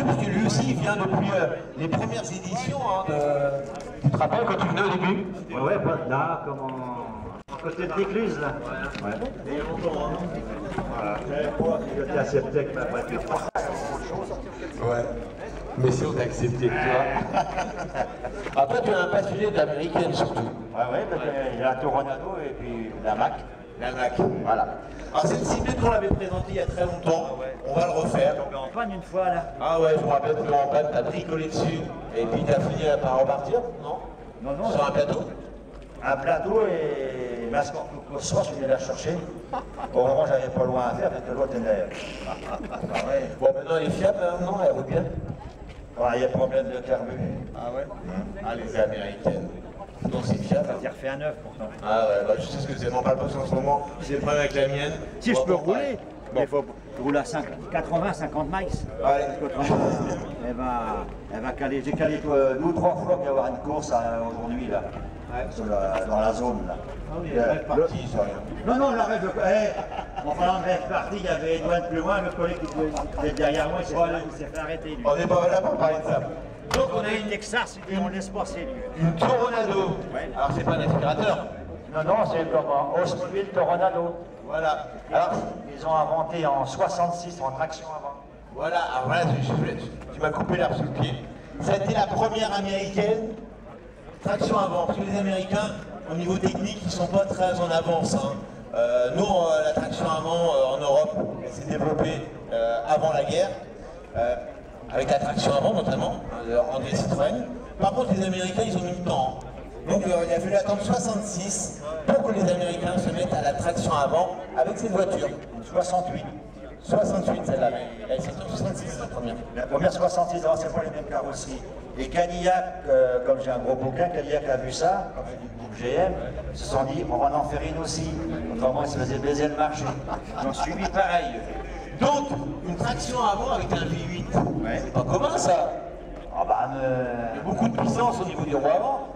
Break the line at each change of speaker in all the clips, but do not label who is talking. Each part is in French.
puisque lui aussi il vient depuis les premières éditions. Hein, Tu te rappelles quand tu venais au début?
Ouais, là, comme en côté de l'écluse, là. Ouais. Il y a longtemps, hein. Voilà. Il était accepté avec ma voiture.
Ouais. Mais si on t'a accepté, tu vois. Après, tu es un passionné d'américaine surtout.
Ouais, parce qu'il y a la Toronado et puis la Mac.
La Mac. Voilà. Alors, c'est une ciblette qu'on l'avait présentée il y a très longtemps. On va le refaire.
On est en panne une fois, là.
Ah ouais, je me rappelle que tu es en panne, t'as bricolé dessus. Et puis t'as fini par repartir, non?
Non.
Sur un plateau?
Un plateau et ma soir, je venais la chercher. Heureusement, j'avais pas loin à faire parce que l'autre était. Ouais.
Bon, maintenant elle est fiable, hein, non? Elle roule bien?
Ouais, il y a problème de carbu.
Ah ouais? Ah, les américaines. Donc c'est fiable.
Ça refait un neuf pourtant.
Ah ouais, bah, je sais ce que c'est, m'en parle pas en ce moment. J'ai le problème avec la mienne.
Si je peux rouler,
Bon.
mais il faut rouler à 80, 50 miles.
Allez.
Elle va caler. J'ai calé 2 ou 3 fois qu'il va y avoir une course aujourd'hui là. Ouais. Dans la zone là.
Ah oui, elle est partie, ça rien.
Non, la rêve. En parlant de rêve partie, il y avait Edouard plus loin, le collègue qui était derrière moi, il s'est fait arrêter lui.
On n'est pas là pour parler de ça.
Donc on a une Texas et on laisse passer lui.
Une Toronado. Ouais. Alors c'est pas un aspirateur.
Non, c'est comme un Oldsmobile Toronado.
Voilà. Alors,
ils ont inventé en 66 en traction avant.
Voilà, alors voilà, tu m'as coupé l'herbe sous le pied. Ça a été la première américaine traction avant. Parce que les Américains, au niveau technique, ils sont pas très en avance. Hein. Nous, la traction avant en Europe, elle s'est développée avant la guerre. Avec la traction avant notamment, André Citroën. Par contre, les Américains, ils ont mis le temps. Donc il a fallu attendre 66 pour que les Américains se mettent à la traction avant avec cette voiture.
68.
68 celle-là, elle est sortie en 66 la première.
La première 66 ans, c'est pas les mêmes carrosseries. Et Cadillac, comme j'ai un gros bouquin, Cadillac a vu ça, comme c'est du groupe GM, ils se sont dit on va en faire une aussi. Autrement, ils se faisaient baiser le marché. Ils ont suivi pareil.
Donc, une traction avant avec un V8,
ouais.
C'est pas commun ça.
Ah bah,
il y a beaucoup de puissance au niveau du roue avant.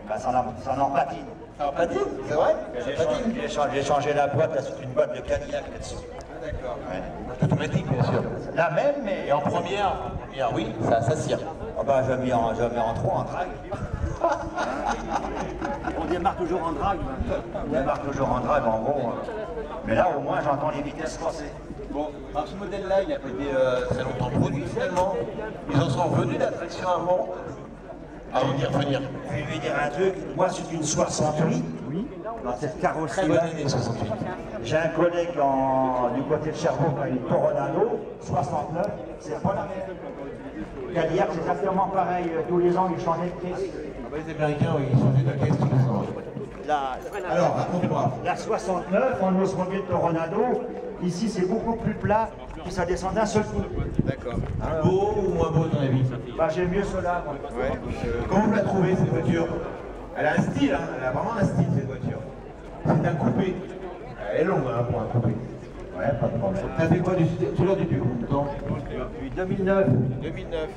Bah, ça en patine.
Ça en patine, c'est vrai?
J'ai changé la boîte, là c'est une boîte de Cadillac là-dessus.
D'accord. Ouais. Automatique bien sûr.
La même, mais...
Et en première, oui, ça cire.
Ah bah, je mets en 3 en drag. On démarre toujours en drag. On démarre toujours en drag en gros. Mais là au moins j'entends les vitesses passer.
Bon, alors ce modèle-là, il n'a pas été très longtemps produit finalement. Ils en sont revenus d'attraction avant. Avant d'y revenir.
Je vais lui dire un truc, moi c'est une 68. Oui. Dans cette carrosserie.
Très bonne année 68.
J'ai un collègue du côté de Cherbourg qui a une Toronado, 69, c'est pas la même. Cadillac c'est exactement pareil, tous les ans ils changeaient de caisse.
Ah bah, les Américains, oui, ils changeaient de caisse tous les ans. Alors, raconte-moi.
La 69, en Oldsmobile Toronado, ici c'est beaucoup plus plat, puis ça descend d'un seul coup.
D'accord. Beau ou moins beau, ton avis?
Bah j'ai mieux cela.
Ouais. Comment vous la trouvez cette voiture? Elle a un style, hein. Elle a vraiment un style cette voiture. C'est un coupé. Elle est longue hein, pour un coupé.
Ouais, pas de problème.
T'as fait quoi tu l'as depuis combien de temps?
Depuis 2009.
2009.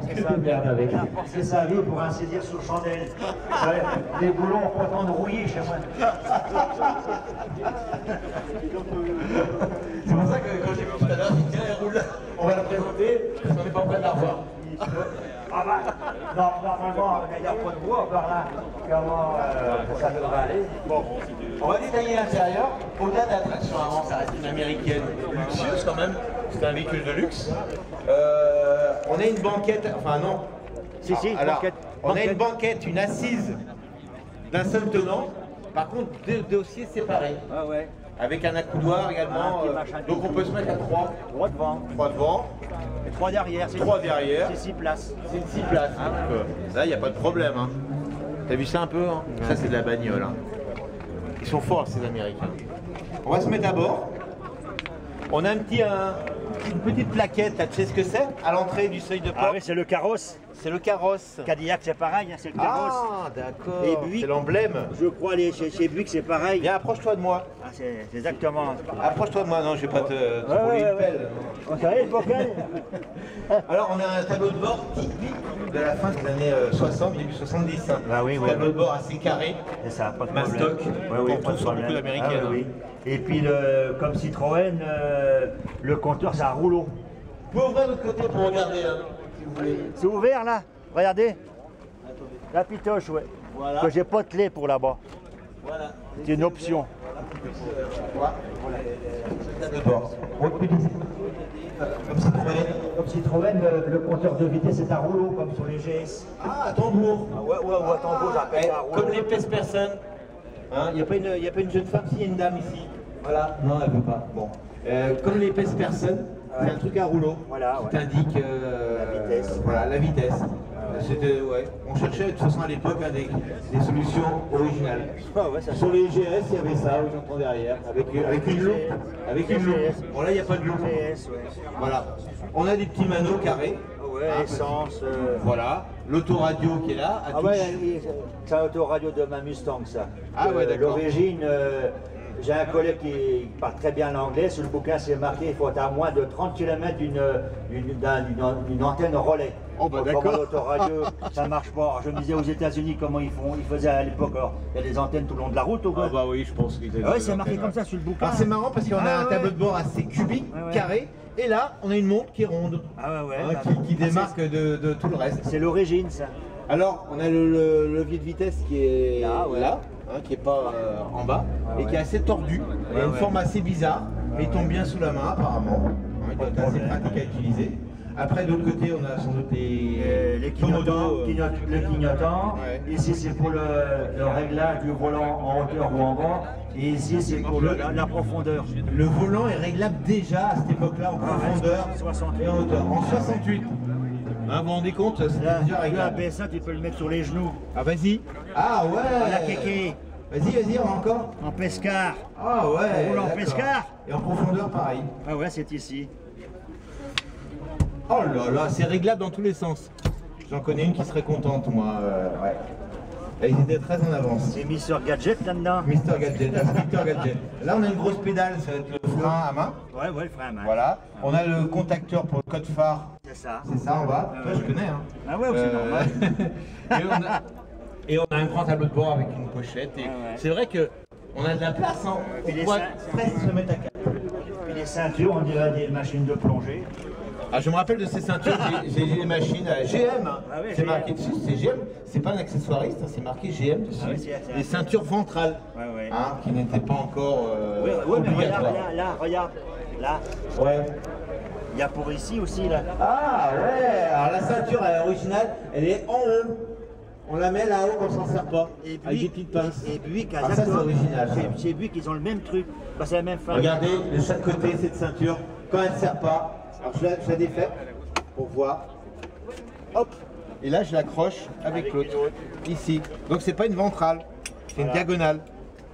Qu'est-ce que merde avec? Il a forcé sa vie pour ainsi dire sous chandelle. Ouais, les boulons ont pas tant de rouiller chez moi.
C'est pour ça que quand j'ai vu tout à l'heure, j'ai dit tiens, elle roule, on va la présenter, parce qu'on n'est pas prêt de la revoir.
Ah bah, normalement, il n'y a pas de bois par là. Comment ça devrait aller?
Bon, on va détailler l'intérieur. Au-delà de l'attraction avant, ça reste une américaine luxueuse quand même. C'est un véhicule de luxe. On a une banquette, enfin non.
Si,
alors,
banquette.
On a une banquette, une assise d'un seul tenant. Par contre, deux dossiers séparés.
Ah ouais.
Avec un accoudoir également. Donc on peut se mettre à 3.
3 devant.
3 devant.
Et 3 derrière.
3 derrière.
C'est 6 places.
C'est 6 places. Là, il n'y a pas de problème. Hein. T'as vu ça un peu hein? Ça, c'est de la bagnole. Hein. Ils sont forts, ces Américains. On va se mettre à bord. On a une petite plaquette, là, tu sais ce que c'est? À l'entrée du seuil de porte.
Ah oui, c'est le carrosse.
C'est le carrosse.
Cadillac, c'est pareil, hein, c'est le carrosse.
Ah, d'accord.
Et Buick,
c'est l'emblème.
Je crois chez Buick, c'est pareil.
Viens, approche-toi de moi.
Ah, c'est exactement.
Approche-toi de moi, non, je vais pas te rouler une pelle.
On s'arrête pour quel?
Alors, on a un tableau de bord typique de la fin des années 60, début 70. Hein.
Ah oui, oui.
Tableau de bord assez carré.
Et ça, pas de
Mastoc,
problème.
qu'on trouve sur beaucoup d'américaines.
Ah, oui. Et puis, comme Citroën, le compteur, c'est un rouleau.
Vous pouvez ouvrir de l'autre côté pour regarder, hein, si vous voulez.
C'est ouvert là? Regardez. La pitoche, ouais.
Voilà.
Que j'ai pas de clé pour là-bas.
Voilà.
C'est une option.
Comme Citroën, le compteur de vitesse est à rouleau, comme sur les GS.
Ah, à tambour.
Ouais, tambour, j'appelle ça rouleau.
Comme les pèse-personnes. Il n'y a pas une jeune femme, s'il y a une dame ici. Voilà. Non, elle ne veut pas. Bon. Comme les pèse-personnes, c'est un truc à rouleau.
Voilà,
qui t'indique
la vitesse.
Voilà, la vitesse. C'était, ouais. On cherchait de toute façon à l'époque des solutions originales. Sur les GS, il y avait ça, où j'entends derrière, avec une loupe. Avec une loupe. Bon, là, il n'y a pas de loupe. Voilà. On a des petits manos carrés.
Ouais, essence.
Voilà. L'autoradio qui est là.
Ah ouais, c'est un autoradio de ma Mustang, ça.
Ah ouais, d'accord.
L'origine, j'ai un collègue qui parle très bien l'anglais. Sur le bouquin, c'est marqué il faut être à moins de 30 km d'une antenne relais.
Oh bah d'accord.
L'autoradio, ça marche pas. Alors, je me disais aux États-Unis comment ils font. Ils faisaient à l'époque. Il y a des antennes tout le long de la route ou quoi?
Ah bah oui, je pense qu'ils avaient.
Ah ouais, c'est marqué comme ça sur le bouquin.
Alors c'est marrant parce qu'on a un tableau de bord assez cubique, carré, et là on a une montre qui est ronde,
Ah ouais,
hein, qui démarque de tout le reste.
C'est l'origine, ça.
Alors on a le levier de vitesse qui est là, hein, qui est pas en bas, et qui est assez tordu. Il a une forme assez bizarre, mais il tombe bien sous la main apparemment. Hein, il doit être assez pratique à utiliser. Après, de l'autre côté, on a sans doute
les clignotants. Le clignotant.
Ouais.
Ici, c'est pour le réglage du volant en hauteur ou en bas. Et ici, c'est pour la profondeur.
Le volant est réglable déjà à cette époque-là en profondeur
68.
et en hauteur. En 68. Hein, vous vous rendez compte, c'était
Là,
déjà
le
réglable.
ABS1, tu peux le mettre sur les genoux.
Ah vas-y. Ah ouais.
La kéké.
Vas-y, on a encore.
En pescar.
Ah ouais.
On roule en
d'accord.
pescar.
Et en profondeur pareil.
Ah ouais, c'est ici.
Oh là là, c'est réglable dans tous les sens. J'en connais une qui serait contente, moi. Ouais. Et ils étaient très en avance.
C'est Mister Gadget là-dedans.
Mister Gadget, Inspecteur Gadget. Là, on a une grosse pédale, ça va être le frein à main.
Ouais, le frein à main.
Voilà. On a le contacteur pour le code phare.
C'est ça.
C'est ça en bas. Toi, je connais. Hein.
Ah ouais, c'est normal.
et on a un grand tableau de bord avec une pochette. Et c'est vrai que on a de la place. Hein. On pourrait presque se mettre à quatre.
Puis les ceintures, on dirait des machines de plongée.
Ah, je me rappelle de ces ceintures, j'ai des machines GM, hein.
Ah oui,
c'est
GM.
marqué dessus, c'est GM, c'est pas un accessoiriste, hein, c'est marqué GM dessus.
Ah oui, c'est
des ceintures ventrales,
Ouais.
hein, qui n'étaient pas encore
Ouais, mais
obligatoires.
regarde, là,
Ouais.
il y a pour ici aussi, là.
Ah ouais, alors la ceinture originale, elle est en haut. On la met là-haut, on s'en sert pas, avec des petites pinces.
Et Buick,
Ah, ça c'est original. ça.
chez Buick, ils ont le même truc. Bah, c'est la même fin.
Regardez, de chaque côté, cette ceinture, quand elle ne sert pas, alors je la défais pour voir. Hop, et là je l'accroche avec l'autre, ici. Donc c'est pas une ventrale, c'est une diagonale.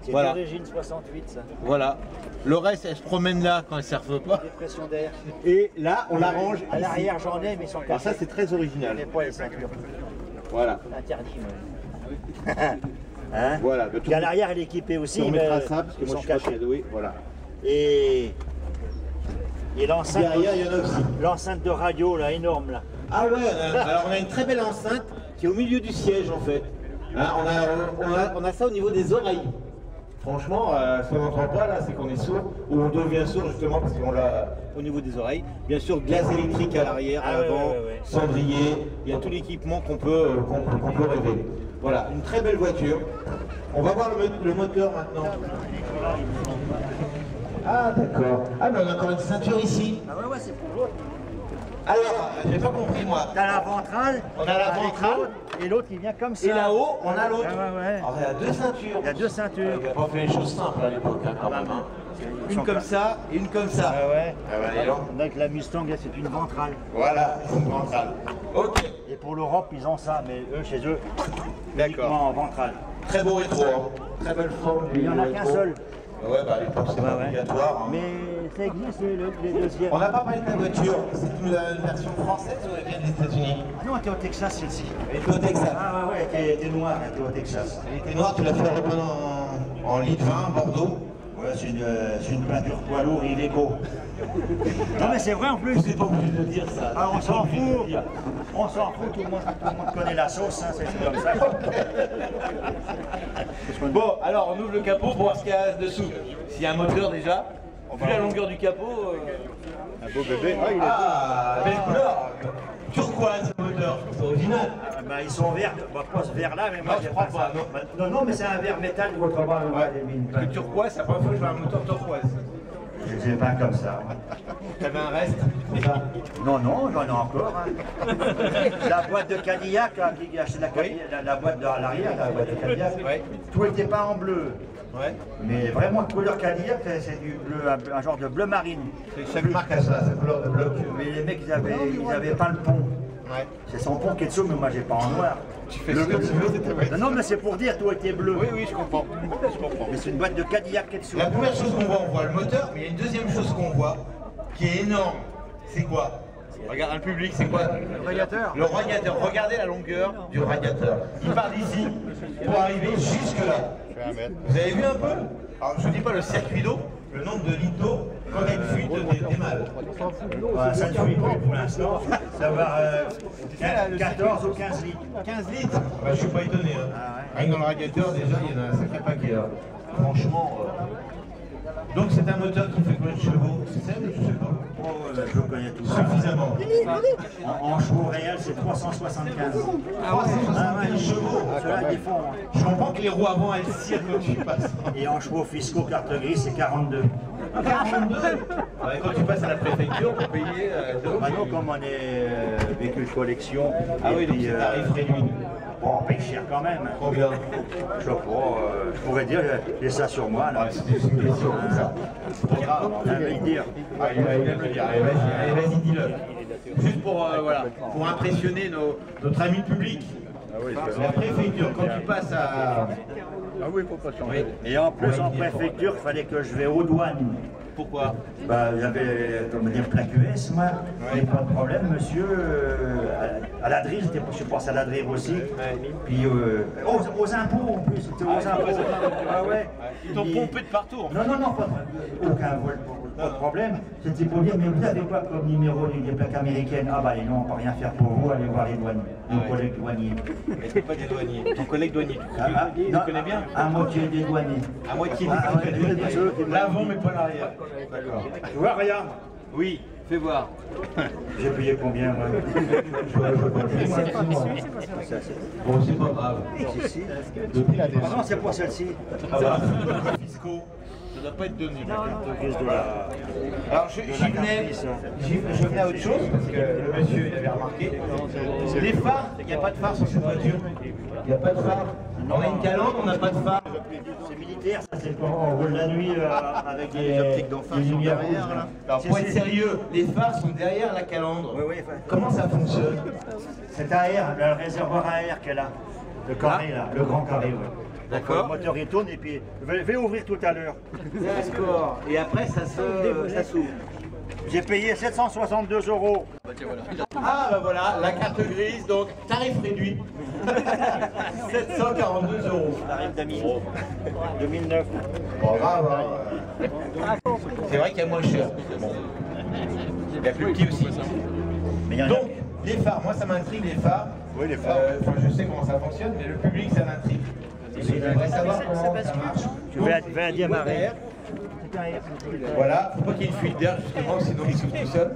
C'est
Voilà.
d'origine 68, ça.
Voilà. Le reste, elle se promène là quand elle ne serve pas.
Dépression d'air.
Et là, on l'arrange
À
ici.
l'arrière, j'en ai, mais ils sont
Alors ça,
cachés.
c'est très
Je
original.
n'ai pas les ceintures.
Voilà.
Interdit, moi. Hein?
Voilà.
Puis à l'arrière, elle est équipée aussi.
On
mais
mettra ça parce que
ils
moi
sont
je suis pas
cachés.
doué. Voilà.
Et l'enceinte.
Derrière, il y en a aussi.
L'enceinte de radio, là, énorme, là.
Ah ouais, alors on a une très belle enceinte qui est au milieu du siège en fait. Hein, on a ça au niveau des oreilles. Franchement, si on n'entend pas là, c'est qu'on est sourd, ou on devient sourd justement parce qu'on l'a au niveau des oreilles. Bien sûr, gaz électrique à l'arrière, à l'avant,
ouais.
cendrier, il y a tout l'équipement qu'on peut rêver. Voilà, une très belle voiture. On va voir le moteur maintenant. Ah d'accord. Ah mais on a encore une ceinture ici.
Ah ouais, c'est pour l'autre.
Alors, j'ai pas compris moi.
T'as la ventrale.
On a la
avec
ventrale.
l'autre, et l'autre, il vient comme ça.
Et là-haut, on a l'autre.
Ah ouais.
Alors il y a deux ceintures.
Il y a deux ceintures.
Il n'a pas fait les choses simples à l'époque quand même. Hein.
Ils
Une
sont
comme
pas-
ça et une comme ça.
Ah ouais.
Ah bah, dis donc.
Avec la Mustang, là, c'est une ventrale.
Voilà, c'est une ventrale. Ok,
Et pour l'Europe, ils ont ça, mais eux, chez eux,
d'accord.
uniquement en ventrale.
Très beau rétro. Hein. Très belle forme.
Il n'y en a qu'un seul.
Ouais, bah à l'époque c'est pas obligatoire. Hein.
Mais ça existe, les deuxièmes.
On n'a pas parlé de ta voiture. C'est une version française ou elle vient des États-Unis?
Ah non, elle était au Texas, celle-ci.
Elle était au Texas.
Ah ouais, elle était noire, elle était au Texas.
Elle était noire, tu l'as fait repeindre en lit de vin, Bordeaux.
Ouais, c'est une peinture poids lourd illégaux. Non mais c'est vrai en plus.
C'est pas obligé de dire ça.
Ah, on s'en fout. On s'en fout, tout le monde connaît la sauce, hein, c'est comme ça.
Bon, alors on ouvre le capot pour voir ce qu'il y a dessous. S'il y a un moteur déjà.
Vu la longueur du capot.
Un beau bébé.
Belle couleur. Turquoise, le moteur. C'est original.
Bah, ils sont verts, bah, pas ce vert là, mais moi je crois pas. Non, mais c'est un vert métal, je vois comment les mines.
Le turquoise, c'est la première fois que je vois un moteur turquoise.
Je les ai pas comme ça.
T'avais un reste?
Non, j'en ai encore. Hein. La boîte de Cadillac, là, qui a acheté la boîte à l'arrière, la boîte de Cadillac, tout n'était pas en bleu.
Ouais.
Mais vraiment, couleur Cadillac, c'est du bleu, un genre de bleu marine.
Chaque marque a ça, sa couleur de bloc.
Mais les mecs, ils avaient pas le pont.
Ouais.
C'est son pont qui est dessous, mais moi j'ai pas en noir.
Tu fais ce que tu veux.
Non, mais c'est pour dire, tout était bleu.
Oui, je comprends.
Mais c'est une boîte de Cadillac qui est dessous.
La première chose qu'on voit, on voit le moteur, mais il y a une deuxième chose qu'on voit, qui est énorme. C'est quoi? Regarde, le public, c'est quoi? Le radiateur. Le radiateur. Regardez la longueur du radiateur. Il part d'ici pour arriver jusque là. Vous avez vu un peu? Alors, je ne dis pas le circuit d'eau, le nombre de litres d'eau, quand il y a une fuite, t'es mal.
Ça ne fuit pas pour l'instant. Ça va 14 ou 15 litres.
15 litres? Bah, je suis pas étonné. Hein. Rien que dans le radiateur, déjà, il y en a un sacré paquet. Là. Franchement. Donc, c'est un moteur qui fait combien de chevaux? C'est ça, je sais pas.
Je connais tout ça.
Suffisamment.
En chevaux réels, c'est 375.
375 chevaux.
Ceux-là, ils font.
Je comprends que les roues avant, elles cirent quand tu passes.
Et en chevaux fiscaux, carte grise, c'est 42.
42. Quand tu passes à la préfecture, pour payer.
Maintenant, comme on est véhicule collection,
Ah oui, donc c'est tarif réduit.
Bon, on paye cher quand même.
Combien?
Je sais pas, je pourrais dire, j'ai ça sur moi là.
C'est une question comme ça. C'est grave.
Il va le dire.
Il va le dire. Allez, vas-y, dis-le. Juste pour, voilà, pour impressionner notre ami public. La préfecture, quand tu passes à...
Ah oui, faut pas changer. Et en plus, en préfecture, il fallait que je vais aux douanes.
Pourquoi?
Bah, j'avais, comme dire, plaque US, moi. Et pas de problème, monsieur. À l'adresse, je pense à l'adresse aussi. Puis aux impôts en plus, c'était aux impôts. Ah ouais.
Ils t'ont pompé de partout.
Non, aucun vol, pas de problème. C'était pour dire, mais vous avez quoi comme numéro des plaques américaines? Ah bah non, on peut rien faire pour vous, allez voir les douaniers, nos collègues douaniers.
Mais c'est pas des douaniers. Ton collègue douanier, tu connais bien?
À moitié des douaniers.
À moitié des douaniers. L'avant mais pas l'arrière. D'accord.
Tu vois, regarde.
Oui, fais voir.
J'ai payé combien, moi?
Bon, c'est pas grave.
Ah non, c'est pour celle-ci.
Fiscaux, ça doit pas être donné.
Alors,
je venais à autre chose, parce que le monsieur il avait remarqué. Les phares, il n'y a pas de phare sur cette voiture. Il n'y a pas de phare. On a une calandre, on n'a pas de phare.
c'est militaire, ça c'est quand on roule la nuit avec des optiques d'en face derrière. Là.
Alors pour être sérieux, les phares sont derrière la calandre.
Oui,
Comment ça fonctionne?
C'est à air, le réservoir à air qu'elle a. Le carré là, le grand carré, oui.
D'accord.
Le moteur il tourne et puis je vais ouvrir tout à l'heure.
D'accord. Et après ça s'ouvre.
J'ai payé 762 €.
Ah bah voilà, la carte grise, donc tarif réduit. 742 €.
Tarif 2009.
Bon, grave, hein. C'est vrai qu'il y a moins cher. Bon. Il y a plus petit aussi.
Mais il y en a...
Donc, les phares, moi ça m'intrigue les phares.
Oui, les phares.
Je sais comment ça fonctionne, mais le public ça m'intrigue. J'aimerais savoir comment ça marche.
Je vais à démarrer.
Voilà, faut pas qu'il y ait une fuite d'air justement, sinon il s'ouvre tout seul.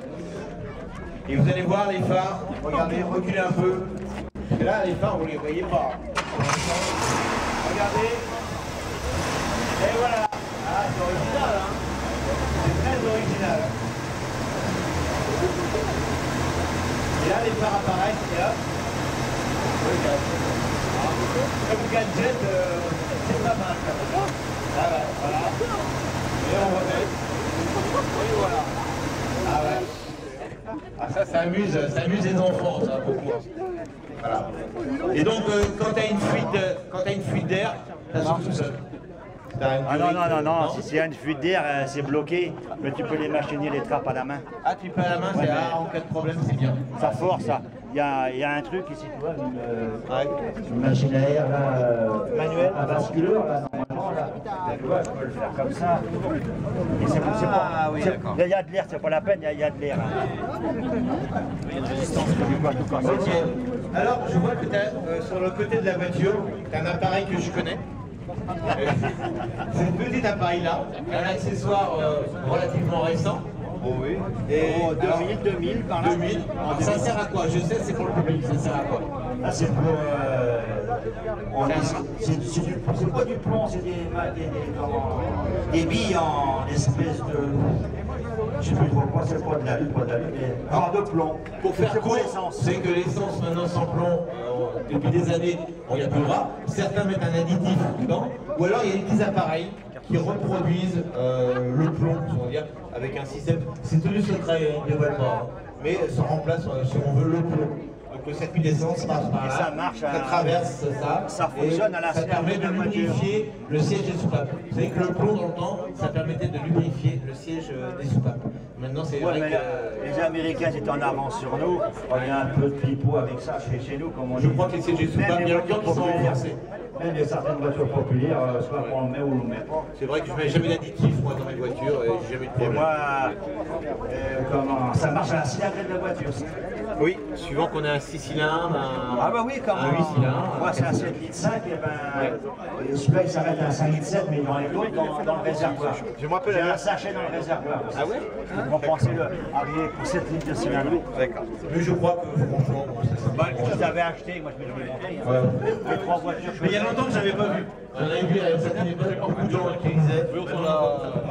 Et vous allez voir les phares, regardez, reculez un peu. Et là, les phares, vous les voyez pas. Regardez. Et voilà. Ah, c'est original, hein. C'est très original. Et là, les phares apparaissent, et hop. Comme gadget, c'est pas mal. Voilà. Et on remet. Et voilà. Ah ouais. Ah ça amuse les enfants, ça, beaucoup. Voilà. Et donc, quand tu as une fuite d'air, ça s'ouvre tout seul.
Ah non, si c'est une fuite d'air, c'est bloqué, mais tu peux les machiner, les trappes à la main.
Ah, tu peux à la main, c'est en cas de problème, c'est bien.
Ça force, ça. Il y a un truc ici, tu vois, une machine à air, là, manuel, un basculeur, là, normalement, là. Tu vois, je peux le faire comme ça. Et c'est bon.
Ah oui, d'accord.
Il y a de l'air, c'est pas la peine, il y a de l'air.
Ok. Alors, je vois que tu as, sur le côté de la voiture, tu as un appareil que je connais. C'est ce petit appareil-là, un accessoire relativement récent.
Oh oui.
Et
Oh, 2000 par là.
2000. Alors, ça sert à quoi? Je sais, c'est pour le public, ça sert à quoi?
Ah, c'est pour. C'est pas du plomb, c'est des billes en espèce de. Je sais plus trop quoi, c'est pas de la lutte, mais genre de plomb.
Pour faire court,
l'essence.
c'est que l'essence maintenant sans plomb, depuis des années, on n'y a plus le droit. Certains mettent un additif dedans, ou alors il y a des petits appareils qui reproduisent le plomb, on va dire, avec un système. C'est tout du secret, ils ne dévoilent pas, mais ça remplace, si on veut, le plomb. Donc le circuit d'essence passe par
Et
là,
ça marche,
ça traverse ça,
ça fonctionne
et
à la
ça permet
de
de
la voiture.
lubrifier le siège des soupapes. Vous savez que le plomb dans le temps, ça permettait de lubrifier le siège des soupapes. Maintenant c'est vrai
mais
que...
les Américains étaient en avance sur nous. Il y a un peu de pipeau avec ça chez nous, comme on dit.
Je crois que les sièges des soupapes, il y a longtemps qu'ils sont renversés.
Même les certaines voitures populaires, soit qu'on le met ou on le met pas.
C'est vrai que je mets jamais d'additif moi dans mes voitures et j'ai jamais eu de
Et
problème.
moi, comment ça marche à la cylindrée de la voiture.
Oui, suivant qu'on a un 6 cylindres,
Ah bah oui, comme
un 8 cylindres.
moi c'est un 7,5 litres, et ben celui-là il s'arrête à un 5,7 litres, mais il en est d'autres dans le réservoir.
Je me rappelle
J'ai un sachet dans le réservoir.
Ah ouais?
Pour compenser le arrivé pour 7 litres de cylindre.
D'accord. Mais je crois que franchement, bon, c'est sympa.
Je les avais achetés, moi je me l'ai montré. Les 3 voitures.
Mais il y a longtemps que je n'avais pas vu. J'en avais vu à une certaine époque, beaucoup de gens l'utilisaient.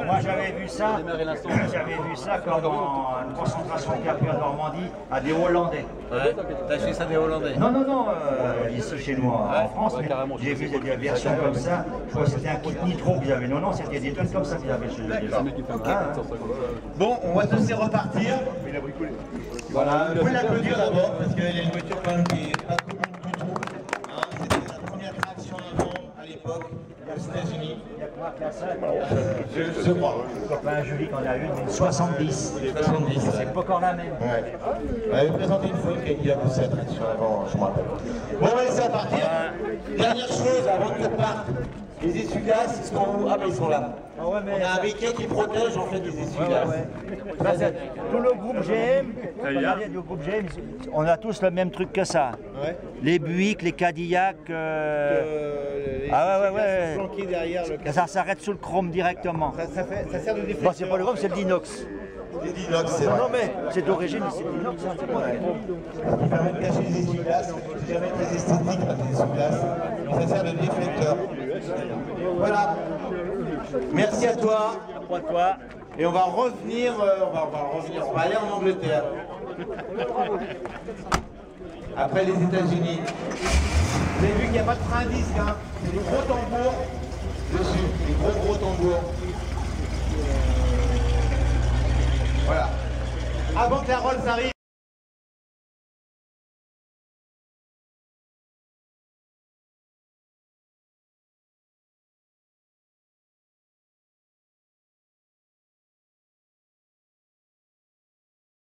Moi j'avais vu ça comme en une concentration qu'il y a eu en Normandie à des Hollandais.
Ouais, t'as acheté ça des Hollandais?
Non, ici chez nous en France, mais j'ai vu des versions comme ça. Je crois que c'était un kit nitro qu'ils avaient. Non, c'était des tonnes comme ça qu'ils avaient chez eux.
Bon, on va tous repartir. Voilà, vous pouvez l'applaudir d'abord parce qu'il y a une voiture quand même qui n'est pas commune du tout. Hein, c'était la première traction avant à l'époque aux États-Unis. Je crois.
Copain Julie qu'on a une 70.
70.
C'est pas encore la même.
Ouais. On avait présenté une fois qu'il y a poussé la traction avant, je me rappelle. Bon, on va laisser à partir. Dernière chose avant que tu partes. Les essuie-glaces, ils sont où? Ah, mais ils sont là.
Ah ouais, mais
On a un briquet qui protège en fait les essuie-glaces.
tout le groupe GM, le groupe GM, on a tous le même truc que ça.
Ouais.
Les Buick, les Cadillac. Ah ouais.
Flanqués derrière le
Ça s'arrête sous le chrome directement.
ça sert de déflecteur.
Bon, c'est pas le chrome, c'est le d'inox.
C'est d'inox, c'est vrai.
Non mais c'est d'origine, mais c'est de l'inox.
Qui permet de cacher les essuie-glaces. C'est jamais très esthétique les essuie-glaces. Donc ça sert de déflecteur. Voilà. Merci à toi.
Après toi.
Et on va revenir, on va aller en Angleterre. Après les États-Unis. Vous avez vu qu'il n'y a pas de frein à disque, hein. C'est des gros tambours dessus, des gros tambours. Voilà. Avant que la Rolls arrive,